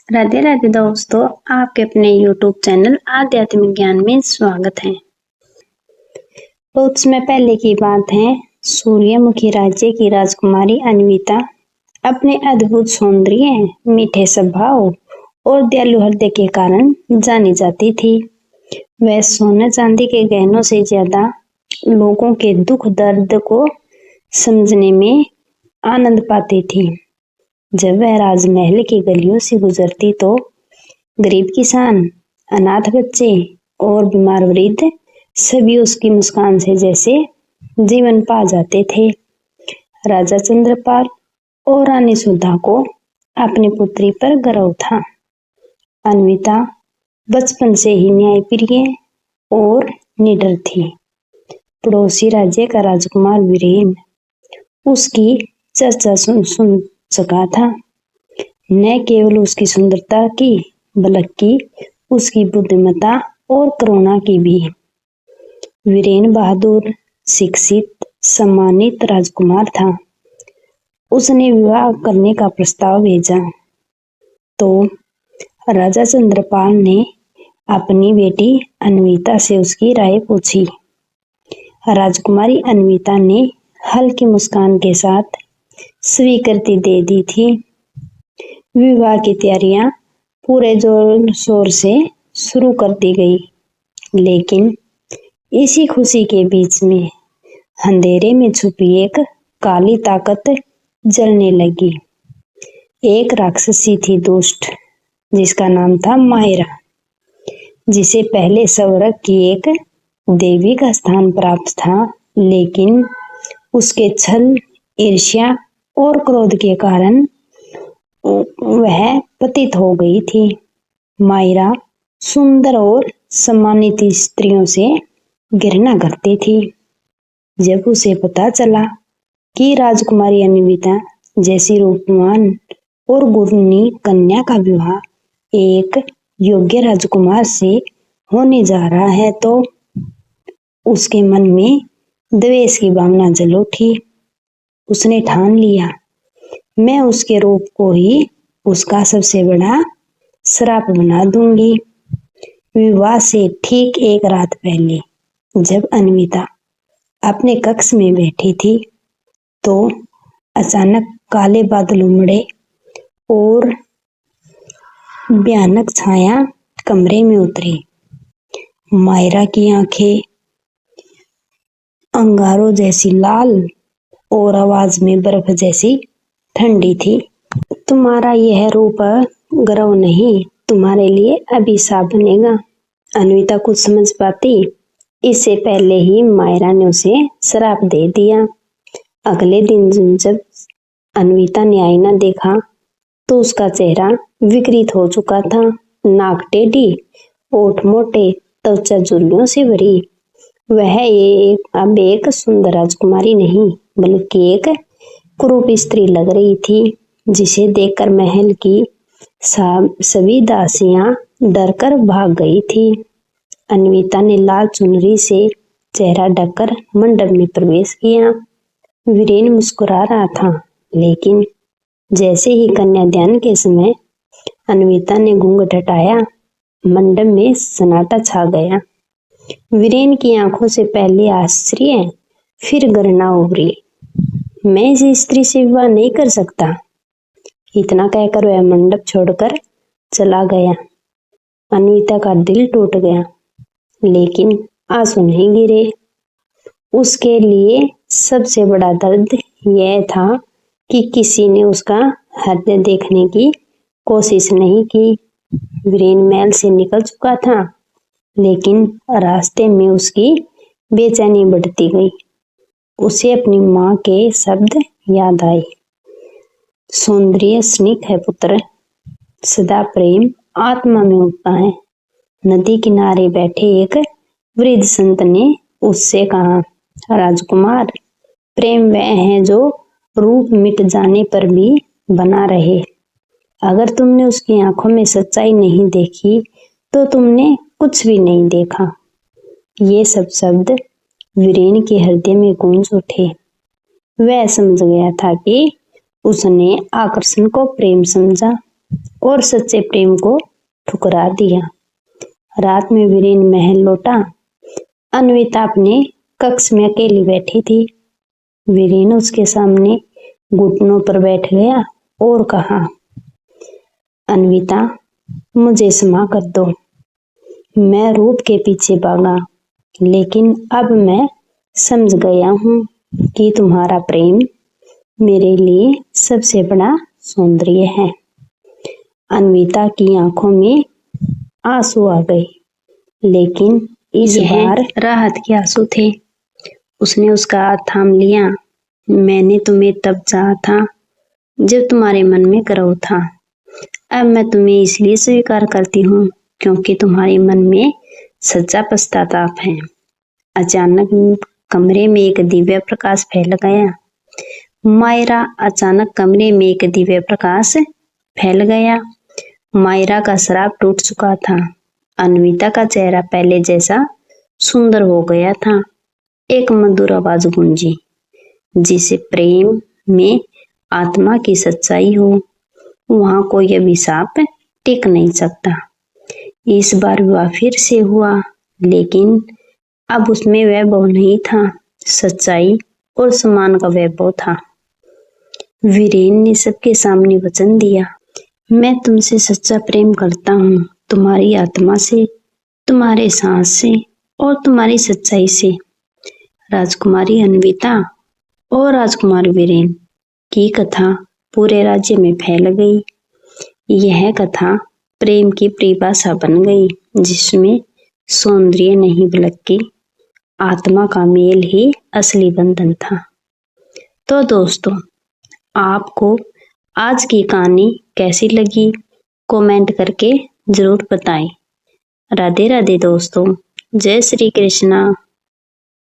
राधे राधे दोस्तों, आपके अपने YouTube चैनल आध्यात्मिक ज्ञान में स्वागत है। बहुत समय पहले की बात है। सूर्यमुखी राज्य की राजकुमारी अन्विता अपने अद्भुत सौंदर्य, मीठे स्वभाव और दयालु हृदय के कारण जानी जाती थी। वह सोने चांदी के गहनों से ज्यादा लोगों के दुख दर्द को समझने में आनंद पाती थी। जब वह राजमहल की गलियों से गुजरती तो गरीब किसान, अनाथ बच्चे और बीमार वृद्ध सभी उसकी मुस्कान से जैसे जीवन पा जाते थे। राजा चंद्रपाल और रानी सुधा को अपनी पुत्री पर गर्व था। अन्विता बचपन से ही न्यायप्रिय और निडर थी। पड़ोसी राज्य का राजकुमार वीरेन उसकी चर्चा सुन सका था। न केवल उसकी सुंदरता की बल्कि उसकी बुद्धिमत्ता और करुणा की भी। वीरेन बहादुर, शिक्षित, सम्मानित राजकुमार था। उसने विवाह करने का प्रस्ताव भेजा तो राजा चंद्रपाल ने अपनी बेटी अन्विता से उसकी राय पूछी। राजकुमारी अन्विता ने हल्की मुस्कान के साथ स्वीकृति दे दी थी। विवाह की तैयारियां पूरे जोर शोर से शुरू कर दी गई, लेकिन इसी खुशी के बीच में अंधेरे में छुपी एक काली ताकत जलने लगी। एक राक्षसी थी दुष्ट, जिसका नाम था मायरा, जिसे पहले स्वर्ग की एक देवी का स्थान प्राप्त था, लेकिन उसके छल, ईर्ष्या और क्रोध के कारण वह पतित हो गई थी। मायरा सुंदर और सम्मानित स्त्रियों से घृणा करती थी। जब उसे पता चला कि राजकुमारी अन्विता जैसी रूपवान और गुणी कन्या का विवाह एक योग्य राजकुमार से होने जा रहा है, तो उसके मन में द्वेष की भावना जल उठी। उसने ठान लिया, मैं उसके रूप को ही उसका सबसे बड़ा श्राप बना दूंगी। विवाह से ठीक एक रात पहले जब अन्विता अपने कक्ष में बैठी थी तो अचानक काले बादल उमड़े और भयानक छाया कमरे में उतरी। मायरा की आंखें अंगारों जैसी लाल और आवाज में बर्फ जैसी ठंडी थी। तुम्हारा यह रूप गर्व नहीं, तुम्हारे लिए अभिशाप बनेगा। अन्विता कुछ समझ पाती इससे पहले ही मायरा ने उसे श्राप दे दिया। अगले दिन जब अन्विता ने आईना देखा तो उसका चेहरा विकृत हो चुका था। नाक टेढ़ी, ओठ मोटे, त्वचा झुर्रियों से भरी। वह अब एक सुंदर राजकुमारी नहीं बल्कि एक कुरूप स्त्री लग रही थी, जिसे देखकर महल की सभी दासियां डरकर भाग गई थी। अन्विता ने लाल चुनरी से चेहरा ढककर मंडप में प्रवेश किया। वीरेन मुस्कुरा रहा था, लेकिन जैसे ही कन्यादान के समय अन्विता ने घूंघट हटाया, मंडप में सन्नाटा छा गया। वीरेन की आंखों से पहले आश्चर्य, फिर घृणा उभरी। मैं इस स्त्री से विवाह नहीं कर सकता। इतना कहकर वह मंडप छोड़कर चला गया। अन्विता का दिल टूट गया, लेकिन आंसू नहीं गिरे। उसके लिए सबसे बड़ा दर्द यह था कि किसी ने उसका हृदय देखने की कोशिश नहीं की। वीरेन महल से निकल चुका था, लेकिन रास्ते में उसकी बेचैनी बढ़ती गई। उसे अपनी माँ के शब्द याद आए, सौंदर्य स्निग्ध है पुत्र, सदा प्रेम आत्मा में उगता है। नदी किनारे बैठे एक वृद्ध संत ने उससे कहा, राजकुमार, प्रेम वह है जो रूप मिट जाने पर भी बना रहे। अगर तुमने उसकी आंखों में सच्चाई नहीं देखी तो तुमने कुछ भी नहीं देखा। ये सब शब्द वीरेन के हृदय में गूंज उठे। वह समझ गया था कि उसने आकर्षण को प्रेम समझा और सच्चे प्रेम को ठुकरा दिया। रात में वीरेन महल लौटा। अन्विता अपने कक्ष में अकेली बैठी थी। वीरेन उसके सामने घुटनों पर बैठ गया और कहा, अन्विता, मुझे क्षमा कर दो। मैं रूप के पीछे भागा, लेकिन अब मैं समझ गया हूँ कि तुम्हारा प्रेम मेरे लिए सबसे बड़ा सौंदर्य है। अन्विता की आंखों में आंसू आ गए, लेकिन इस बार राहत के आंसू थे। उसने उसका हाथ थाम लिया। मैंने तुम्हें तब चाहा था जब तुम्हारे मन में गर्व था। अब मैं तुम्हें इसलिए स्वीकार करती हूँ क्योंकि तुम्हारे मन में सच्चा पश्चाताप है। अचानक कमरे में एक दिव्य प्रकाश फैल गया। मायरा अचानक कमरे में एक दिव्य प्रकाश फैल गया। मायरा का शराब टूट चुका था। अन्विता का चेहरा पहले जैसा सुंदर हो गया था। एक मधुर आवाज गूंजी, जिसे प्रेम में आत्मा की सच्चाई हो, वहां कोई अभिशाप टिक नहीं सकता। इस बार विवाह फिर से हुआ, लेकिन अब उसमें वैभव नहीं था, सच्चाई और सम्मान का वैभव था। वीरेन ने सबके सामने वचन दिया, मैं तुमसे सच्चा प्रेम करता हूँ, तुम्हारी आत्मा से, तुम्हारे सांस से और तुम्हारी सच्चाई से। राजकुमारी अन्विता और राजकुमार वीरेन की कथा पूरे राज्य में फैल गई। यह कथा प्रेम की परिभाषा बन गई, जिसमें सौंदर्य नहीं बल्कि आत्मा का मेल ही असली बंधन था। तो दोस्तों, आपको आज की कहानी कैसी लगी, कमेंट करके जरूर बताएं। राधे राधे दोस्तों, जय श्री कृष्णा।